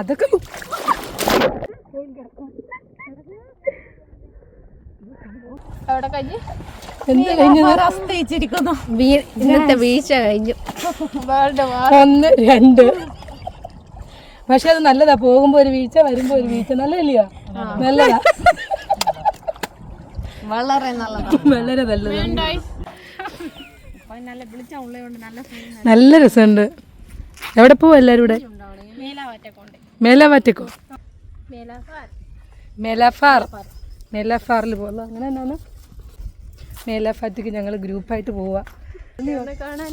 അതൊക്കെ ഇന്നത്തെ വീഴ്ച കഴിഞ്ഞു. 1 2. പക്ഷെ അത് നല്ലതാ, പോകുമ്പോ ഒരു വീഴ്ച വരുമ്പോ ഒരു വീഴ്ച. നല്ലതല്ലയോ? നല്ലതാ, വളരെ നല്ലതാ, വളരെ നല്ലതാ. നല്ല രസമുണ്ട്. എവിടെ പോവും എല്ലാരും കൂടെ? മേലാവാറ്റക്കോ? മേലാഫാറിൽ പോകാം. അങ്ങനെ തന്നെയാണ്. മേലാഫാറ്റക്ക് ഞങ്ങൾ ഗ്രൂപ്പായിട്ട് പോവാ.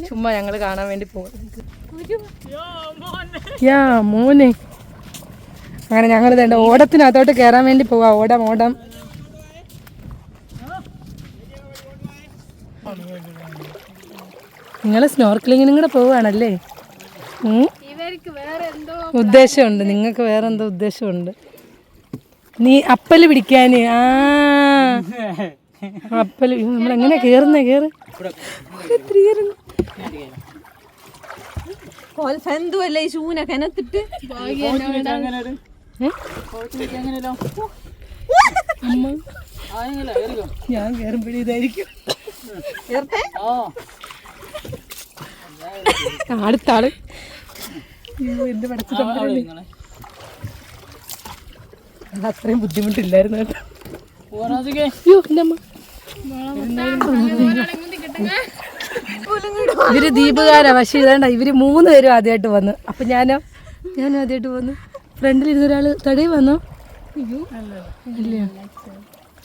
ചുമ്മാ ഞങ്ങൾ കാണാൻ വേണ്ടി പോവാ. മോനെ. അങ്ങനെ ഞങ്ങൾ വേണ്ട ഓടത്തിനകത്തോട്ട് കയറാൻ വേണ്ടി പോവാ. ഓടം. നിങ്ങൾ സ്നോർക്കലിങ്ങിനും കൂടെ പോവുകയാണല്ലേ? ഉദ്ദേശമുണ്ട്, നിങ്ങൾക്ക് വേറെ എന്തോ ഉദ്ദേശമുണ്ട്. നീ അപ്പല് പിടിക്കാന്. അപ്പല് നമ്മളെങ്ങനെ കേറുന്നേ? കേറ്. ഞാൻ കേറുമ്പോഴേ ഇതായിരിക്കും. അടുത്ത ആള് എന്റെ പടച്ചു. അത്രയും ബുദ്ധിമുട്ടില്ലായിരുന്നു കേട്ടോ. ഇവര് ദ്വീപുകാരാ. പക്ഷെ ഇതാണ്ട ഇവര് 3 പേരും ആദ്യമായിട്ട് വന്നു. അപ്പൊ ഞാനും ആദ്യമായിട്ട് വന്നു. ഫ്രണ്ടിലിരുന്ന ഒരാള് തടയിൽ വന്നോ? ഇല്ലയോ?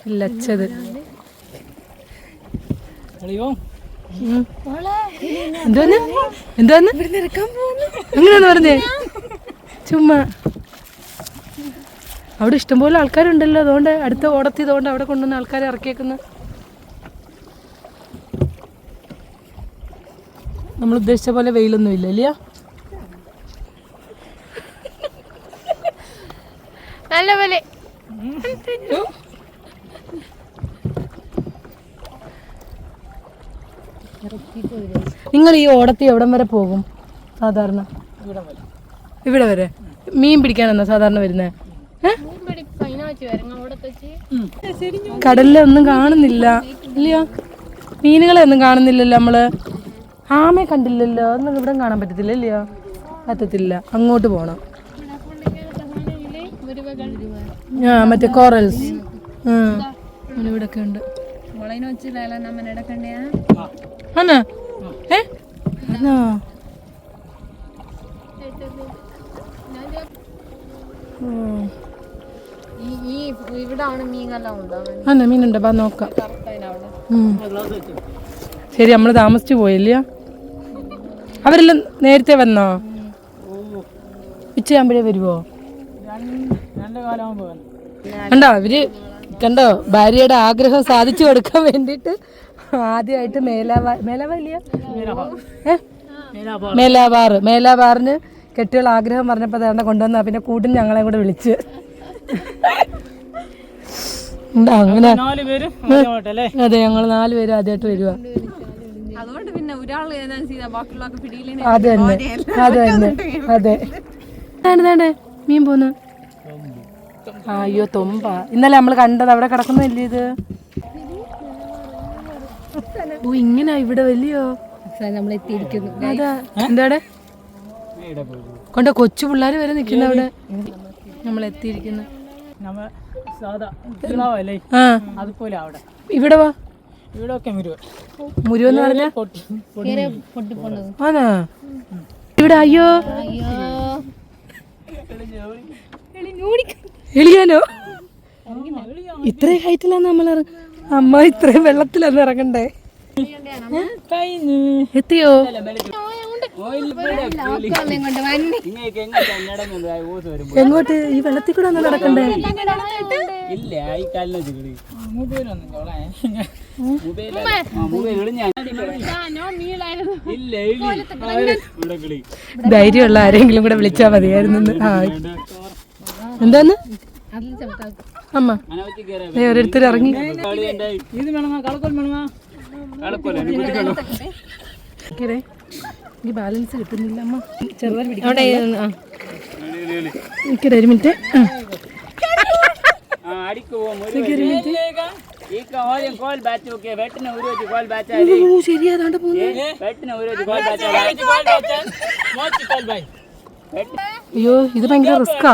ഇല്ലച്ചത്. എന്തോന്ന് അങ്ങനെയാന്ന് പറഞ്ഞേ? ചുമ്മാ അവിടെ ഇഷ്ടംപോലെ ആൾക്കാരുണ്ടല്ലോ. അതുകൊണ്ട് അടുത്ത ഓടത്തിയതുകൊണ്ട് അവിടെ കൊണ്ടുവന്ന ആൾക്കാരെ ഇറക്കിയേക്കുന്നു. നമ്മൾ ഉദ്ദേശിച്ച പോലെ വെയിലൊന്നും ഇല്ല അല്ലയോ? നല്ല പോലെ. നിങ്ങൾ ഈ ഓടത്തി എവിടം വരെ പോകും സാധാരണ? ഇവിടെ വരെ. മീൻ പിടിക്കാനാണോ സാധാരണ വരുന്നത്? കടലിലൊന്നും കാണുന്നില്ല ഇല്ലയോ? മീനുകളെ ഒന്നും കാണുന്നില്ലല്ലോ നമ്മള്. ആമയെ കണ്ടില്ലല്ലോ. ഒന്നും ഇവിടെ കാണാൻ പറ്റത്തില്ല ഇല്ലയോ? പറ്റത്തില്ല. അങ്ങോട്ട് പോണം. മറ്റേ കോറൽസ് ഇവിടെ ഒക്കെ ഉണ്ട്. ആണോ? മീനുണ്ട്. ബാ നോക്കാം. ശരി, നമ്മള് താമസിച്ചു പോയില്ല. അവരെല്ലാം നേരത്തെ വന്നോ? ഉച്ചയാകുമ്പോഴേ വരുവോ? കണ്ടോ ഇവര് കണ്ടോ ഭാര്യയുടെ ആഗ്രഹം സാധിച്ചു കൊടുക്കാൻ വേണ്ടിട്ട് ആദ്യമായിട്ട് മേലാബാറിന് കെട്ടിയുള്ള ആഗ്രഹം പറഞ്ഞപ്പോൾ തന്നെ കൊണ്ടുവന്ന. പിന്നെ കൂട്ടിന് ഞങ്ങളെ കൂടെ വിളിച്ച് അങ്ങനെ. അതെ, ഞങ്ങൾ 4 പേരും ആദ്യമായിട്ട് വരുവാ. അതെ മീൻ പോന്ന്. അയ്യോ തൊമ്പ. ഇന്നലെ നമ്മള് കണ്ടത് അവിടെ കിടക്കുന്നില്ലേ ഇത്? ഓ ഇങ്ങനെ ഇവിടെ വലിയോ? അതാ എന്താടെ കൊണ്ട കൊച്ചു പിള്ളേര് വരെ നിക്കുന്ന അവിടെ. നമ്മൾ എത്തിയിരിക്കുന്നു. ഇവിടെ വാ. മുരുവെന്ന് പറഞ്ഞ ആണോ ഇവിടെ? അയ്യോ എളിയാനോ? ഇത്രയും ഹൈറ്റിലാണ് നമ്മൾ. അമ്മ ഇത്രയും വെള്ളത്തിലാണ് ഇറങ്ങണ്ടേ? എത്തിയോ? എങ്ങോട്ട്? ഈ വെള്ളത്തിൽ കൂടെ ഒന്ന് നടക്കണ്ടേ? ധൈര്യമുള്ള ആരെങ്കിലും കൂടെ വിളിച്ചാ മതിയായിരുന്നു. എന്താന്ന് അമ്മ ഓരോരുത്തർ ഇറങ്ങി. ഈ ബാലൻസ് കിട്ടുന്നില്ല അമ്മ. ചെറുതായി എനിക്കൊരു ഒരു മിനിറ്റ് ശരിയാതാണ്ട് അയ്യോ ഇത് ഭയങ്കര റിസ്കാ.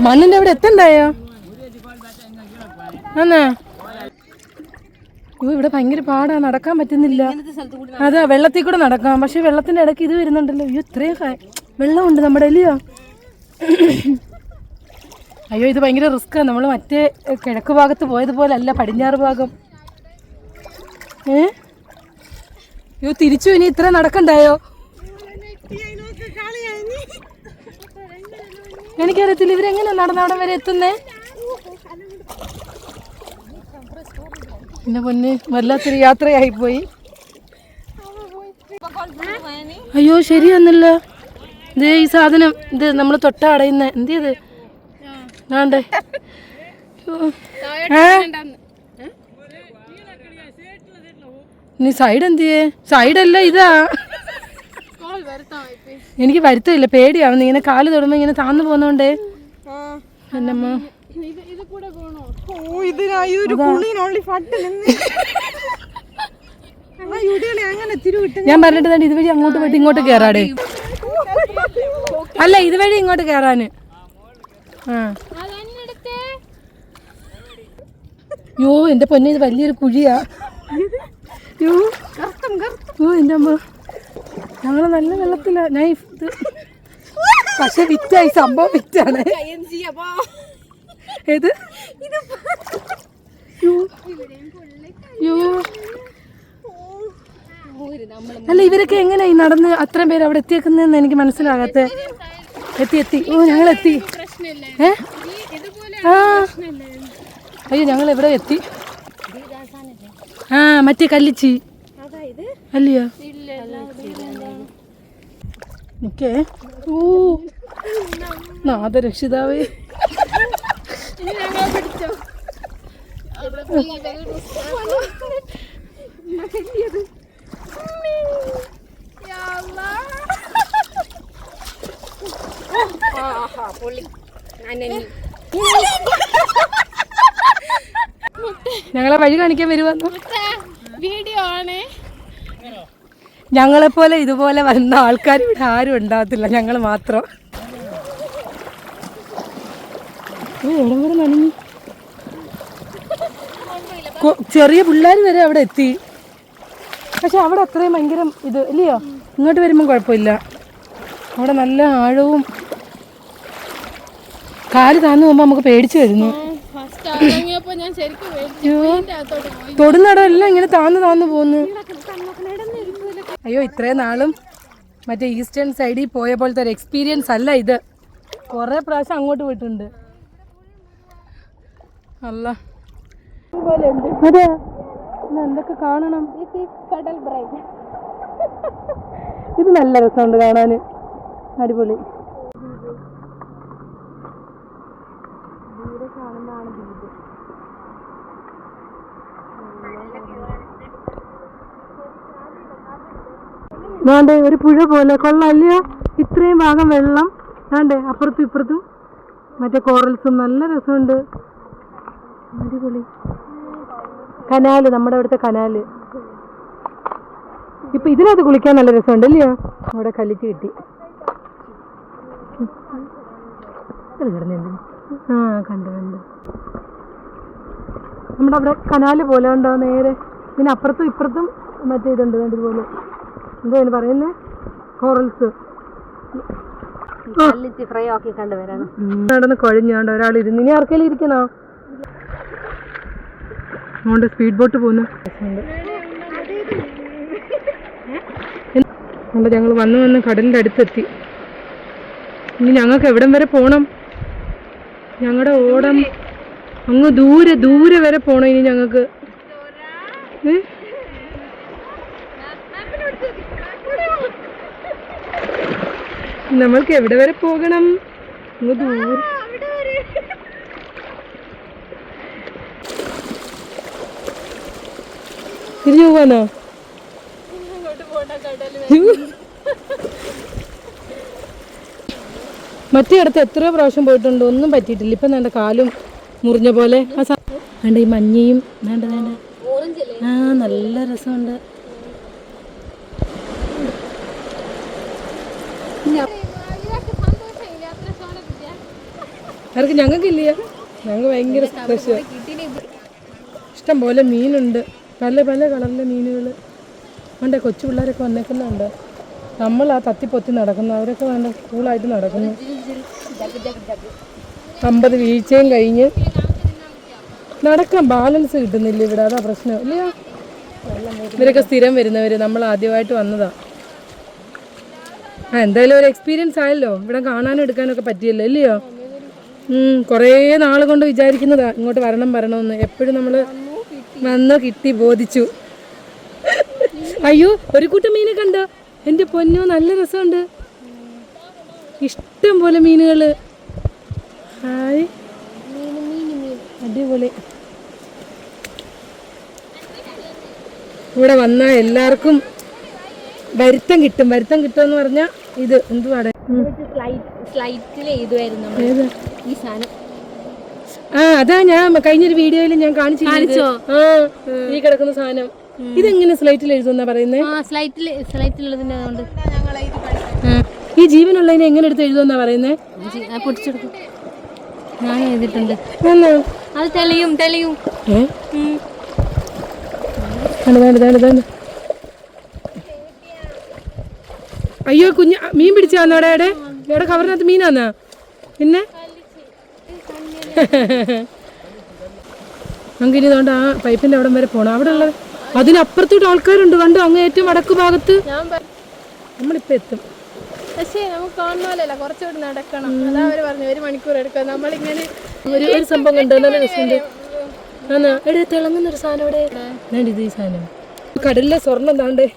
മണ്ണിന്റെ അവിടെ എത്തണ്ടായോ ആന്നാ? അയ്യോ ഇവിടെ ഭയങ്കര പാടാ, നടക്കാൻ പറ്റുന്നില്ല. അതാ വെള്ളത്തിൽ കൂടെ നടക്കാം, പക്ഷെ വെള്ളത്തിന്റെ ഇടയ്ക്ക് ഇത് വരുന്നുണ്ടല്ലോ. അയ്യോ ഇത്രയും വെള്ളമുണ്ട് നമ്മുടെ അല്ലയോ. അയ്യോ ഇത് ഭയങ്കര റിസ്ക്കാണ്. നമ്മൾ മറ്റേ കിഴക്ക് ഭാഗത്ത് പോയതുപോലെ അല്ല പടിഞ്ഞാറ് ഭാഗം. അയ്യോ തിരിച്ചു ഇനി ഇത്ര നടക്കണ്ടായോ? എനിക്കറിയത്തില്ല ഇവരെങ്ങനെ നടന്നവിടെ വരെ എത്തുന്നേ. എന്റെ പൊന്നെ വല്ലാത്തൊരു യാത്രയായി പോയി. അയ്യോ ശരിയെന്നല്ല ഇതേ ഈ സാധനം ഇത് നമ്മൾ തൊട്ട അടയുന്ന എന്ത് ചെയ്ത് വേണ്ടേ? നീ സൈഡ് എന്ത് ചെയ്യേ? സൈഡല്ല ഇതാ. എനിക്ക് വരുത്തില്ല, പേടിയാവുന്നു ഇങ്ങനെ കാല് തൊടുമ്പോ ഇങ്ങനെ താന്നു പോന്നോണ്ടേ. എന്നമ്മ ഞാൻ പറഞ്ഞിട്ട് തന്നെ ഇതുവഴി അങ്ങോട്ട് പോയിട്ട് ഇങ്ങോട്ട് കേറാടേ. അല്ല ഇതുവഴി ഇങ്ങോട്ട് കേറാന്. യോ എന്റെ പൊന്നെ ഇത് വലിയൊരു കുഴിയാ. യോ എന്റെ അമ്മ ഞങ്ങള് നല്ല വെള്ളത്തിലാ. നൈഫ് പക്ഷെ വിറ്റായി, സംഭവം വിറ്റാണ്. ഏത് അല്ല ഇവരൊക്കെ എങ്ങനെയായി നടന്ന് അത്രയും പേര് അവിടെ എത്തിയേക്കുന്നതെന്ന് എനിക്ക് മനസ്സിലാകാത്ത. എത്തി ഓ ഞങ്ങളെത്തി. ആ അയ്യോ ഞങ്ങൾ എവിടെ എത്തി? ആ മറ്റേ കല്ലിച്ചി അല്ലയോ? നിക്കേ. ഓ നാദരക്ഷിതാവേ. ഞങ്ങളെ വഴി കാണിക്കാൻ വരുവാന്നു. വീഡിയോ ആണ്. ഞങ്ങളെപ്പോലെ ഇതുപോലെ വന്ന ആൾക്കാർ ഇവിടെ ആരും ഉണ്ടാകത്തില്ല, ഞങ്ങൾ മാത്രം. എവിടെ വരെ നനഞ്ഞു. ചെറിയ പിള്ളേർ വരെ അവിടെ എത്തി. പക്ഷെ അവിടെ അത്രയും ഭയങ്കര ഇത് ഇല്ലയോ? ഇങ്ങോട്ട് വരുമ്പോൾ കുഴപ്പമില്ല. അവിടെ നല്ല ആഴവും കാല് താന്നു പോകുമ്പോൾ നമുക്ക് പേടിച്ചു വരുന്നു. തൊടുന്നടം എല്ലാം ഇങ്ങനെ താന്നു പോകുന്നു. അയ്യോ ഇത്രയും നാളും മറ്റേ ഈസ്റ്റേൺ സൈഡിൽ പോയ പോലത്തെ ഒരു എക്സ്പീരിയൻസ് അല്ല ഇത്. കുറേ പ്രാവശ്യം അങ്ങോട്ട് പോയിട്ടുണ്ട്. അല്ല അതെ എന്തൊക്കെ കാണണം. ഇത് നല്ല രസമുണ്ട് കാണാൻ, അടിപൊളി. വേണ്ടേ ഒരു പുഴ പോലെ കൊള്ളാല്ലയോ? ഇത്രയും ഭാഗം വെള്ളം വേണ്ടേ, അപ്പുറത്തും ഇപ്പുറത്തും മറ്റേ കോറൽസും. നല്ല രസമുണ്ട്, അടിപൊളി. കനാല്, നമ്മുടെ അവിടുത്തെ കനാല്. ഇപ്പൊ ഇതിനകത്ത് കുളിക്കാൻ നല്ല രസമുണ്ട് അല്ലയോ? അവിടെ കല്ലിച്ച് കിട്ടി. ആ കണ്ടു. നമ്മുടെ അവിടെ കനാല് പോലെ ഉണ്ടോ നേരെ. പിന്നെ അപ്പുറത്തും ഇപ്പുറത്തും മറ്റേ ഇതുണ്ട് ഇതുപോലെ. എന്താ അതിന് പറയുന്നേ? കോറൽസ്. ഫ്രൈ ആക്കി കണ്ടുവരാണ്. നടന്ന് കുഴഞ്ഞോണ്ട് ഒരാൾ ഇരുന്ന്. ഇനി ആർക്കെങ്കിലും ഇരിക്കണോ? അതുകൊണ്ട് സ്പീഡ് ബോട്ട് പോകുന്നു. അതുകൊണ്ട് ഞങ്ങൾ വന്ന് കടലിൻ്റെ അടുത്തെത്തി. ഇനി ഞങ്ങൾക്ക് എവിടം വരെ പോകണം? ഞങ്ങളുടെ ഓടം അങ്ങ് ദൂരെ വരെ പോകണം ഇനി ഞങ്ങൾക്ക്. നമ്മൾക്ക് എവിടെ വരെ പോകണം? അങ്ങ് ദൂരെ. തിരിഞ്ഞു പോവാനോ? മറ്റേ അടുത്ത് എത്രയോ പ്രാവശ്യം പോയിട്ടുണ്ട്, ഒന്നും പറ്റിയിട്ടില്ല. ഇപ്പം വേണ്ട കാലും മുറിഞ്ഞ പോലെ. വേണ്ട ഈ മഞ്ഞയും വേണ്ട വേണ്ട. ആ നല്ല രസമുണ്ട്. അവർക്ക് ഞങ്ങൾക്കില്ല, ഞങ്ങൾക്ക് ഭയങ്കര സ്പെഷ്യൽ. ഇഷ്ടം പോലെ മീനുണ്ട്, പല പല കളറിലെ മീനുകൾ. വേണ്ട കൊച്ചു പിള്ളേരൊക്കെ വന്നേക്കുന്നുണ്ട്. നമ്മളാ തത്തിപ്പൊത്തി നടക്കുന്നു, അവരൊക്കെ വേണ്ട കൂളായിട്ട് നടക്കുന്നു. 50 വീഴ്ചയും കഴിഞ്ഞ് നടക്കാൻ ബാലൻസ് കിട്ടുന്നില്ല ഇവിടെ, അതാ പ്രശ്നം ഇല്ലയോ. ഇവരൊക്കെ സ്ഥിരം വരുന്നവർ, നമ്മൾ ആദ്യമായിട്ട് വന്നതാ. എന്തായാലും ഒരു എക്സ്പീരിയൻസ് ആയല്ലോ, ഇവിടെ കാണാനും എടുക്കാനൊക്കെ പറ്റിയല്ലോ ഇല്ലയോ. കുറേ നാൾ കൊണ്ട് വിചാരിക്കുന്നതാ ഇങ്ങോട്ട് വരണമെന്ന്. എപ്പോഴും നമ്മൾ വന്ന് കിട്ടി ബോധിച്ചു. അയ്യോ ഒരു കൂട്ടം മീനെ കണ്ടോ എൻ്റെ പൊന്നോ, നല്ല രസമുണ്ട്. ഇഷ്ടം പോലെ മീനുകൾ. ഹായ്, അടിപൊളി. ഇവിടെ വന്നാൽ എല്ലാവർക്കും വരുത്തം കിട്ടുമെന്ന് പറഞ്ഞാൽ ഇത് എന്തുവാടെ അതാ ഞാൻ കഴിഞ്ഞൊരു വീഡിയോയിൽ ഞാൻ കാണിച്ചോ. ഈ കിടക്കുന്ന സാധനം ഇതെങ്ങനെ സ്ലൈറ്റിൽ എഴുതുന്നാ പറയുന്നേ? ഈ ജീവനുള്ളതിനെ എങ്ങനെ എടുത്ത് എഴുതുന്നാ പറയുന്നേ? ഞാൻ എഴുതിയിട്ടുണ്ട്. അത് തെളിയും. അയ്യോ കുഞ്ഞ് മീൻ പിടിച്ചാന്നോടെ? ഇവിടെ കവറിനകത്ത് മീനാന്നാ? പിന്നെ നമുക്കിനി ഇതുകൊണ്ട് ആ പൈപ്പിന്റെ അവിടം വരെ പോണം. അവിടെ ഉള്ളത് അതിനപ്പുറത്തോട്ട് ആൾക്കാരുണ്ട് കണ്ടോ, അങ്ങ് ഏറ്റവും വടക്ക് ഭാഗത്ത്. നമ്മളിപ്പോ എത്തും. പക്ഷേ നമുക്ക് കാണുന്നല്ല, കുറച്ചുകൂടി നടക്കണം. അതാ അവര് പറഞ്ഞു 1 മണിക്കൂർ എടുക്കാം. നമ്മളിങ്ങനെ ഒരു സംഭവം കണ്ടോ, നല്ല രസമുണ്ട്. എവിടെ തിളങ്ങുന്നൊരു സാധനം ഇവിടെ. ഇത് ഈ സാധനം കടലിലെ സ്വർണ്ണം താണ്ടേ.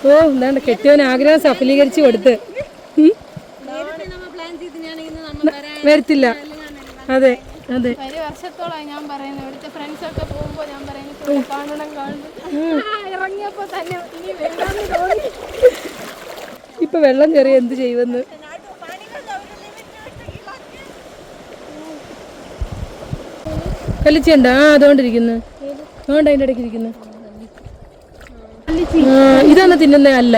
ഓ എന്താണ്ട് കെട്ടിയവൻ ആഗ്രഹം സഫലീകരിച്ച് കൊടുത്ത്. വരത്തില്ല. അതെ അതെ. ഒരു വർഷത്തോളമായി ഞാൻ പറയുന്നത്, ഇവിടുത്തെ ഫ്രണ്ട്സ് ഒക്കെ പോകുമ്പോൾ ഞാൻ പറയുന്നത് കാണണം. ഇറങ്ങിയപ്പോ തന്നെ ഇനി വെള്ളാന്ന് തോന്നി. ഇപ്പൊ വെള്ളം കയറി എന്ത് ചെയ്യുമെന്ന്. കല്ലിച്ചുണ്ടോ? അതുകൊണ്ടിരിക്കുന്നു, അതുകൊണ്ട് അതിൻ്റെ ഇടയ്ക്ക് ഇരിക്കുന്നു. ഇതാണ് തിന്നുന്നേ? അല്ല,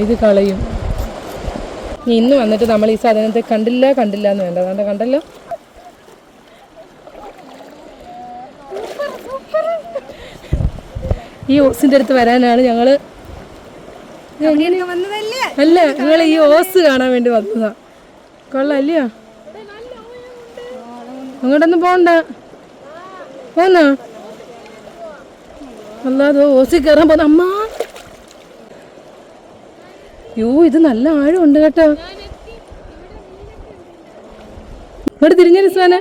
ഇത് കളയും. ഇന്ന് വന്നിട്ട് നമ്മൾ ഈ സാധനത്തെ കണ്ടില്ല എന്ന് വേണ്ട. അതുകൊണ്ട് കണ്ടല്ലോ. ഈ ഓസിന്റെ അടുത്ത് വരാനാണ് ഞങ്ങള്. അല്ല, ഞങ്ങൾ ഈ ഓസ് കാണാൻ വേണ്ടി വന്നതാ. കൊള്ളാല്ലയോ? അങ്ങോട്ടൊന്നും പോണ്ട. പോന്നോ? അല്ലാതെ ഓസി കയറാൻ പോന്ന അമ്മ. ഇത് നല്ല ആഴമുണ്ട് കേട്ടോ. ഇങ്ങോട്ട് തിരിഞ്ഞ സാന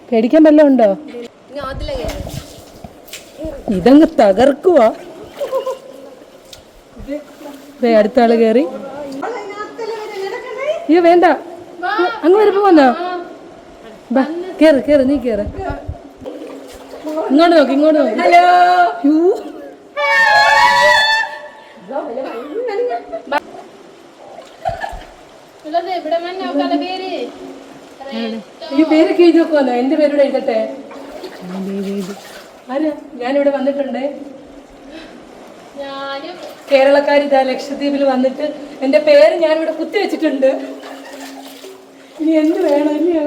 പേടിക്കാൻ വല്ലതും ഉണ്ടോ? ഇതങ്ങ് തകർക്കുവാ. അടുത്ത ആള് കയറി. അയ്യോ വേണ്ട, അങ്ങ് വരെ പോന്നോ? കേറ് നീ കേറ്. ഇങ്ങോട്ട് നോക്കി. ഹലോ. ഈ പേരൊക്കെ എഴുതി നോക്കുവാന്നോ? എന്റെ പേരോട് എഴുതട്ടെ. ആര്? ഞാനിവിടെ വന്നിട്ടുണ്ട്. കേരളക്കാർ ഇതാ ലക്ഷദ്വീപിൽ വന്നിട്ട് എന്റെ പേര് ഞാനിവിടെ കുത്തി വെച്ചിട്ടുണ്ട്. ഇനി എന്ത് വേണം ഇല്ലയോ?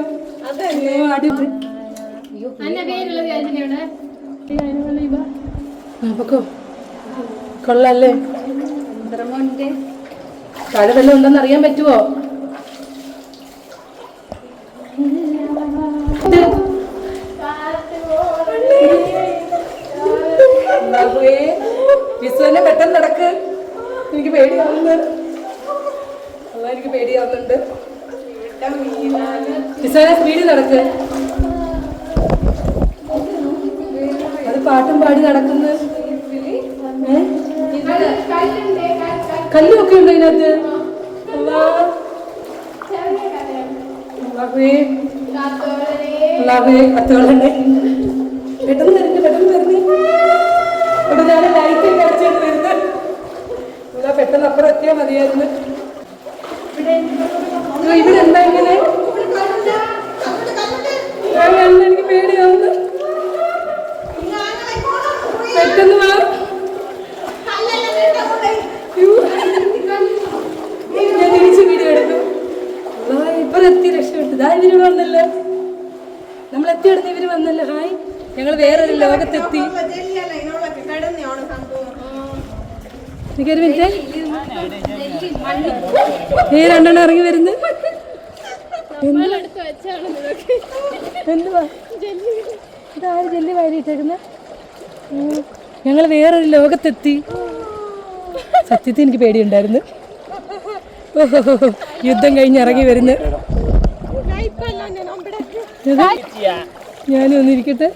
കൊള്ളാല്ലേ? താഴെ വല്ലതും ഉണ്ടെന്ന് അറിയാൻ പറ്റുമോ? വിശ്വനെ പെട്ടെന്ന് നടക്ക്. എനിക്ക് പേടിയാവുന്നുണ്ട്. വിശ്വനെ സ്പീഡിൽ നടക്ക്. അത് പാട്ടും പാടി നടക്കുന്നു. കല്ലൊക്കെ ഉണ്ട് അതിനകത്ത്. പെട്ടെന്ന് വരുന്നു ഇവിടെ ഞാൻ ലൈറ്റ് ഒക്കെ അടിച്ചോണ്ട് വരുന്നത്. പെട്ടെന്ന് അപ്പുറം എത്തിയാൽ മതിയായിരുന്നു. ഇവിടെ എന്താ ഇങ്ങനെ എനിക്ക് പേടിയാവുന്നു. പെട്ടെന്ന് വാ. ഞാൻ തിരിച്ച് വീഡിയോ എടുക്കും. ഇപ്പൊ എത്തി രക്ഷപ്പെട്ടു. ഇതാ ഇവര് വന്നല്ലോ, നമ്മൾ എത്തിയിടുന്ന ഇവര് വന്നല്ലോ. ഹായ്, ഞങ്ങൾ വേറൊരു ലോകത്തെത്തി. എനിക്കൊരു മിനിറ്റ്, രണ്ടെണ്ണം ഇറങ്ങി വരുന്നു. എന്തുവാ ഇതാര് ജെല്ലി വാരിയിട്ടേക്കുന്ന? ഞങ്ങൾ വേറൊരു ലോകത്തെത്തി. സത്യത്തിൽ എനിക്ക് പേടിയുണ്ടായിരുന്നു. യുദ്ധം കഴിഞ്ഞ് ഇറങ്ങി വരുന്നു. ഞാനും ഒന്നിരിക്കട്ടെ.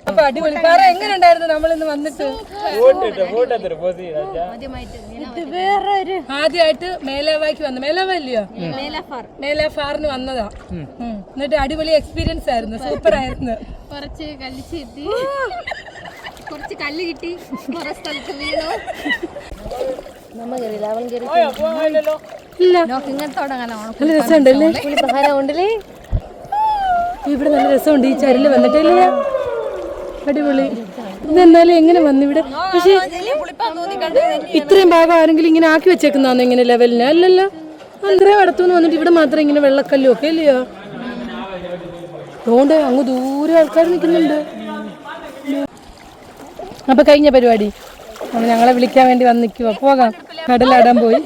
അപ്പൊ അടിപൊളി. പറ, എങ്ങനെ ഉണ്ടായിരുന്നു നമ്മളിന്ന് വന്നിട്ട്? ആദ്യമായിട്ട് മേലാവായ്ക്ക് വന്നു. മേലാവല്ലയോ? മേലാഫാറിന് വന്നതാ. എന്നിട്ട് അടിപൊളി എക്സ്പീരിയൻസ് ആയിരുന്നു. സൂപ്പർ ആയിരുന്നു. കുറച്ച് കളിച്ച് കിട്ടി, കുറച്ച് കല്ല് കിട്ടി, കുറെ സ്ഥലത്ത് വീണു. നമ്മ കയറിയില്ല, അവൻ കയറി. നല്ല രസമുണ്ടല്ലേ? ഇവിടെ നല്ല രസമുണ്ട്. ഈ ചരല് വന്നിട്ടില്ല, അടിപൊളി. ഇതെന്നാലും എങ്ങനെ വന്നിവിടെ? പക്ഷെ ഇത്രയും ഭാഗം ആരെങ്കിലും ഇങ്ങനെ ആക്കി വെച്ചേക്കുന്നതാണോ ഇങ്ങനെ ലെവലിന്? അല്ലല്ലോ, അത്രയും അടുത്തുനിന്ന് വന്നിട്ട് ഇവിടെ മാത്രം ഇങ്ങനെ വെള്ളക്കല്ലും ഒക്കെ അല്ലയോ? അതുകൊണ്ട് അങ്ങ് ദൂരെ ആൾക്കാർ നിൽക്കുന്നുണ്ട്. അപ്പൊ കഴിഞ്ഞ പരിപാടി ഞങ്ങളെ വിളിക്കാൻ വേണ്ടി വന്ന് നിൽക്കുക. പോകാം, കടലാടാൻ പോയി.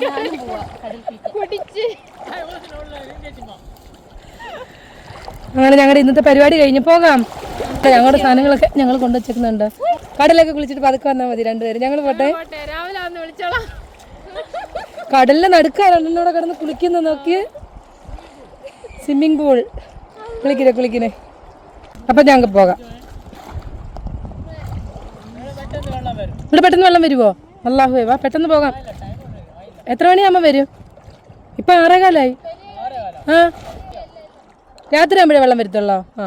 അങ്ങനെ ഞങ്ങളുടെ ഇന്നത്തെ പരിപാടി കഴിഞ്ഞ് പോകാം. ഞങ്ങളുടെ സാധനങ്ങളൊക്കെ ഞങ്ങൾ കൊണ്ടുവച്ചേക്കുന്നുണ്ട്. കടലൊക്കെ കുളിച്ചിട്ട് പതുക്കെ വന്നാൽ മതി രണ്ടുപേരും. ഞങ്ങൾ പോട്ടെ. കടലിലെ നടുക്കാ രണ്ടെണ്ണോടെ കിടന്ന് കുളിക്കുന്ന നോക്കി. Swimming pool. കുളിക്കണേ. അപ്പൊ ഞങ്ങൾക്ക് പോകാം. ഇവിടെ പെട്ടെന്ന് വെള്ളം വരുമോ? അല്ലാഹുവേ, വാ പെട്ടെന്ന് പോകാം. എത്ര മണിയാകുമ്പോൾ വരും? ഇപ്പം 6:15. ആ, രാത്രി ആകുമ്പോഴേ വെള്ളം വരത്തുള്ളോ? ആ,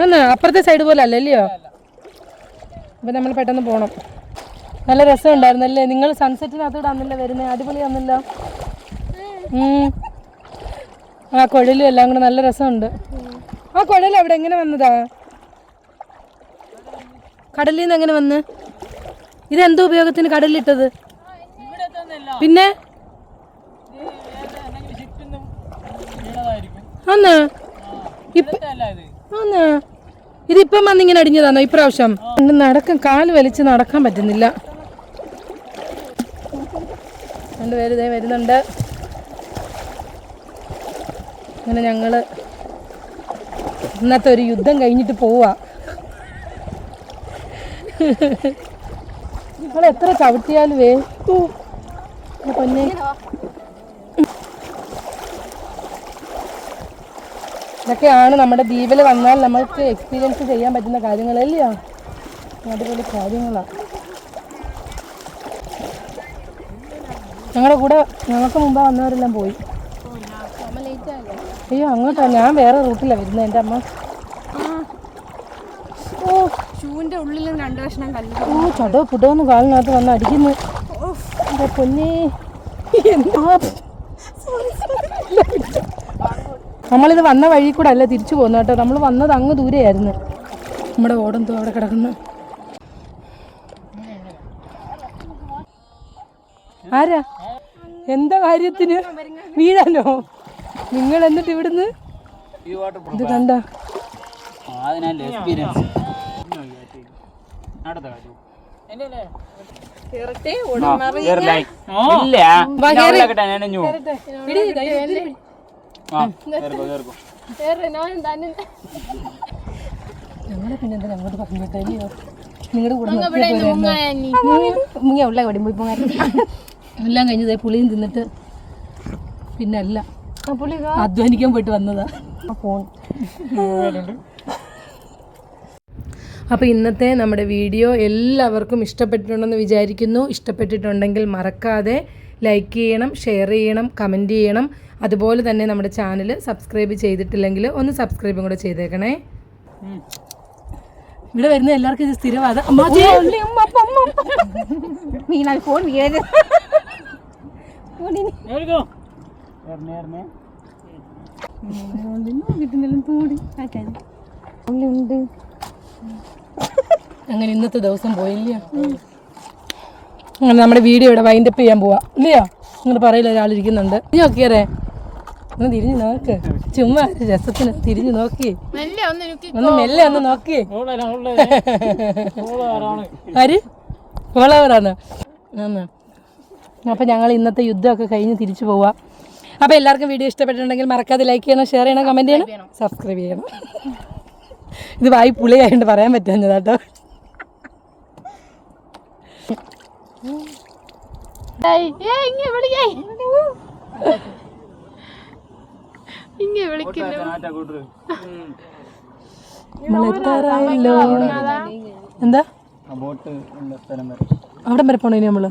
എന്നാ അപ്പുറത്തെ സൈഡ് പോലെ അല്ലല്ലയോ? അപ്പം നമ്മൾ പെട്ടെന്ന് പോകണം. നല്ല രസം ഉണ്ടായിരുന്നല്ലേ? നിങ്ങൾ സൺസെറ്റിനകത്തൂടെ ആണെന്നല്ലോ വരുന്നത്. അടിപൊളിയാണെന്നല്ലോ. ആ കുഴലും എല്ലാം കൂടെ നല്ല രസമുണ്ട്. ആ കുഴൽ അവിടെ എങ്ങനെ വന്നതാ? കടലിൽ നിന്ന് എങ്ങനെ വന്ന്? ഇതെന്തോ ഉപയോഗത്തിന് കടലിലിട്ടത്? പിന്നെ ആന്നാ ഇതിപ്പം വന്നിങ്ങനെ അടിഞ്ഞതാണോ ഇപ്രാവശ്യം? കാല് വലിച്ച് നടക്കാൻ പറ്റുന്നില്ല. രണ്ടുപേര് ഇതേ വരുന്നുണ്ട്. അങ്ങനെ ഞങ്ങള് ഇന്നത്തെ ഒരു യുദ്ധം കഴിഞ്ഞിട്ട് പോവാ. നിങ്ങൾ എത്ര ചവിട്ടിയാലും പൊന്നെ. ഇതൊക്കെയാണ് നമ്മുടെ ദ്വീപിൽ വന്നാൽ നമ്മൾക്ക് എക്സ്പീരിയൻസ് ചെയ്യാൻ പറ്റുന്ന കാര്യങ്ങളല്ലയോ? അടിപൊളി കാര്യങ്ങളാണ്. ഞങ്ങളുടെ കൂടെ ഞങ്ങൾക്ക് മുമ്പ് വന്നവരെല്ലാം പോയി. അയ്യോ, അങ്ങോട്ടാ. ഞാൻ വേറെ റൂട്ടിലാണ് വരുന്നത്. എൻ്റെ അമ്മ ഷൂവിന്റെ ഉള്ളിൽ 2 കഷ്ണം കല്ല്. ചടോ പുടോന്ന് കാലിനകത്ത് വന്ന് അടിക്കുന്നു. എൻ്റെ പൊന്നേ, നമ്മളിത് വന്ന വഴി കൂടെ അല്ല തിരിച്ചു പോകുന്നു കേട്ടോ. നമ്മൾ വന്നത് അങ്ങ് ദൂരെയായിരുന്നു. നമ്മുടെ ഓടന്തോ അവിടെ കിടക്കുന്നു. ആരാ? എന്താ കാര്യത്തിന്? വീഴാനോ? നിങ്ങൾ എന്നിട്ട് ഇവിടുന്ന് ഇത് കണ്ട ഞങ്ങളെ പിന്നെ എന്താ അങ്ങോട്ട് പറഞ്ഞിട്ടല്ലയോ? നിങ്ങളുടെ കൂടെ മുങ്ങിയ ഉള്ള കടി പോയി പോകാൻ എല്ലാം കഴിഞ്ഞതേ പുളിയും തിന്നിട്ട് പിന്നെ അല്ല അധ്വാനിക്കാൻ പോയിട്ട് വന്നതാ. ഫോൺ. അപ്പോൾ ഇന്നത്തെ നമ്മുടെ വീഡിയോ എല്ലാവർക്കും ഇഷ്ടപ്പെട്ടിട്ടുണ്ടെന്ന് വിചാരിക്കുന്നു. ഇഷ്ടപ്പെട്ടിട്ടുണ്ടെങ്കിൽ മറക്കാതെ ലൈക്ക് ചെയ്യണം, ഷെയർ ചെയ്യണം, കമൻറ്റ് ചെയ്യണം. അതുപോലെ തന്നെ നമ്മുടെ ചാനൽ സബ്സ്ക്രൈബ് ചെയ്തിട്ടില്ലെങ്കിൽ ഒന്ന് സബ്സ്ക്രൈബും കൂടെ ചെയ്തേക്കണേ. ഇവിടെ വരുന്ന എല്ലാവർക്കും ഇത് സ്ഥിരവാദം. ഫോൺ അങ്ങനെ ഇന്നത്തെ ദിവസം പോയില്ല. അങ്ങനെ നമ്മുടെ വീഡിയോ ഇവിടെ വൈൻഡപ്പ് ചെയ്യാൻ പോവാ ഇല്ലയോ? നിങ്ങൾ പറയില്ല, ഒരാളിരിക്കുന്നുണ്ട്. നീ നോക്കിയറേ, ഒന്ന് തിരിഞ്ഞു നോക്ക്, ചുമ്മാ രസത്തിന് തിരിഞ്ഞു നോക്കി, ഒന്ന് മെല്ലെ ഒന്ന് നോക്കി. ആര് ഫോളോവറാണ്? അപ്പം ഞങ്ങൾ ഇന്നത്തെ യുദ്ധമൊക്കെ കഴിഞ്ഞ് തിരിച്ചു പോവാം. അപ്പോൾ എല്ലാവർക്കും വീഡിയോ ഇഷ്ടപ്പെട്ടിട്ടുണ്ടെങ്കിൽ മറക്കാതെ ലൈക്ക് ചെയ്യണം, ഷെയർ ചെയ്യണം, കമൻറ്റ് ചെയ്യണം, സബ്സ്ക്രൈബ് ചെയ്യണം. ഇത് വായി പുളിയായിട്ട് പറയാൻ പറ്റുന്നതാട്ടോ. എന്താ അവിടെ വരെ പോണേ നമ്മള്?